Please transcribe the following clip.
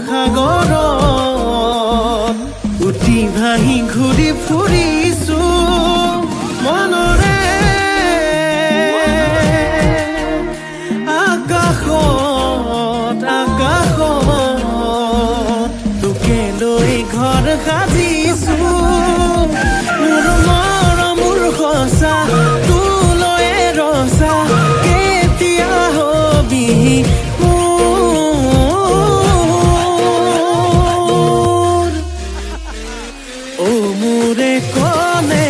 সাগৰত উঠি ভাহি ঘূৰি ফুৰিছো মনৰে আকাশত তোকে লৈ ঘৰ সাজিছো মোৰ মৰম মোৰ সঁচা তোলৈ ৰচা কেতিয়া হবি মোৰ অ মোৰে কলে